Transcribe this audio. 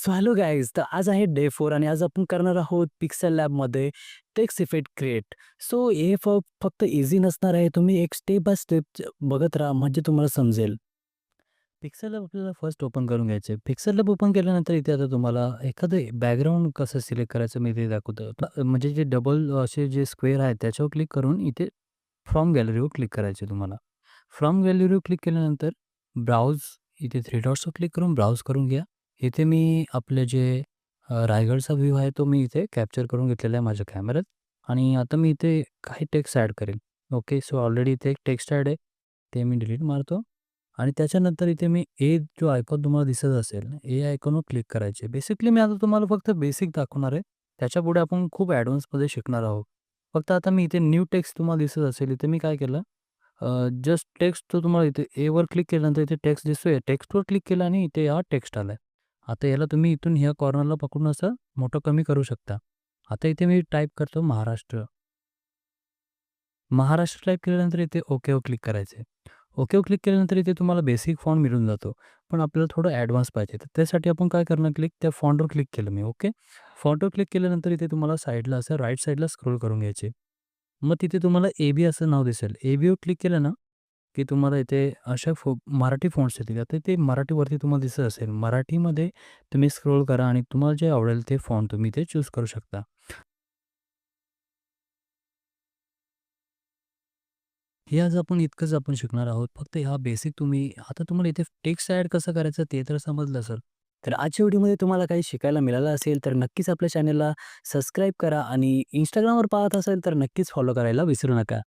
So hello guys, तर आज आहे डे 4 आणि आज आपण करणार आहोत पिक्सेल लॅबमध्ये टेक्स्ट इफेक्ट क्रिएट. सो हे फक्त ईझी नसणार आहे. तुम्ही एक स्टेप बाय स्टेप बघत राहा म्हणजे तुम्हाला समजेल. पिक्सेल लॅब आपल्याला फर्स्ट ओपन करून घ्यायचं आहे. पिक्सेल लॅब ओपन केल्यानंतर इथे आता तुम्हाला एखादं बॅकग्राऊंड कसं सिलेक्ट करायचं मी ते दाखवतो. म्हणजे जे डबल असे जे स्क्वेअर आहेत त्याच्यावर क्लिक करून इथे फ्रॉम गॅलरीवर क्लिक करायचे तुम्हाला. फ्रॉम गॅलरीवर क्लिक केल्यानंतर ब्राउज इथे 3 डॉट्सवर क्लिक करून ब्राउज करून घ्या. इथे मी आपले जे रायगडचा व्ह्यू आहे तो मी इथे कॅप्चर करून घेतलेला आहे माझ्या कॅमेऱ्यात आणि आता मी इथे काही टेक्स्ट ॲड करेल. ओके. सो ऑलरेडी इथे एक टेक्स्ट ॲड आहे. ते मी डिलीट मारतो आणि त्याच्यानंतर इथे मी जो आयकॉन तुम्हाला दिसत असेल, आयकॉनवर क्लिक करायचे. बेसिकली मी आता तुम्हाला फक्त बेसिक दाखवणार आहे. त्याच्यापुढे आपण खूप ॲडव्हान्समध्ये शिकणार आहोत. फक्त आता मी इथे न्यू टेक्स्ट तुम्हाला दिसत असेल, इथे मी काय केलं जस्ट टेक्स्ट तो तुम्हाला इथे एवर क्लिक केल्यानंतर इथे टेक्स्ट दिसतोय. टेक्स्टवर क्लिक केलं आणि इथे हा टेक्स्ट आलाय. आता याला तुम्ही इथून ह्या कॉर्नरला पकडून असं मोठं कमी करू शकता. आता इथे मी टाइप करतो महाराष्ट्र. महाराष्ट्र टाइप केल्यानंतर इथे ओकेवर क्लिक करायचं ओकेवर क्लिक केल्यानंतर इथे तुम्हाला बेसिक फॉन्ट मिळून जातो. पण आपल्याला थोडं ॲडव्हान्स पाहिजे. तर त्यासाठी आपण काय करणार त्या फॉन्टवर क्लिक केलं मी. ओके. फॉन्टवर क्लिक केल्यानंतर इथे तुम्हाला साइडला असं राइट साइडला स्क्रोल करून घ्यायचे. मग तिथे तुम्हाला ए-बी असं नाव दिसेल. ए-बीवर क्लिक केलं ना, की तुम्हाला इथे अशा मराठी फॉन्ट्स येतील. आता ते मराठीवरती तुम्हाला दिसत असेल. मराठीमध्ये तुम्ही स्क्रोल करा आणि तुम्हाला जे आवडेल ते फॉन्ट तुम्ही इथे चूज करू शकता. हे आज आपण इतकंच आपण शिकणार आहोत. फक्त हा बेसिक तुम्ही आता तुम्हाला इथे टेक्स्ट ॲड कसं करायचं ते तर समजलं असेल. तर आजच्या व्हिडिओमध्ये तुम्हाला काही शिकायला मिळालं असेल तर नक्कीच आपल्या चॅनलला सबस्क्राईब करा आणि Instagramवर पाहत असाल तर नक्कीच फॉलो करायला विसरू नका.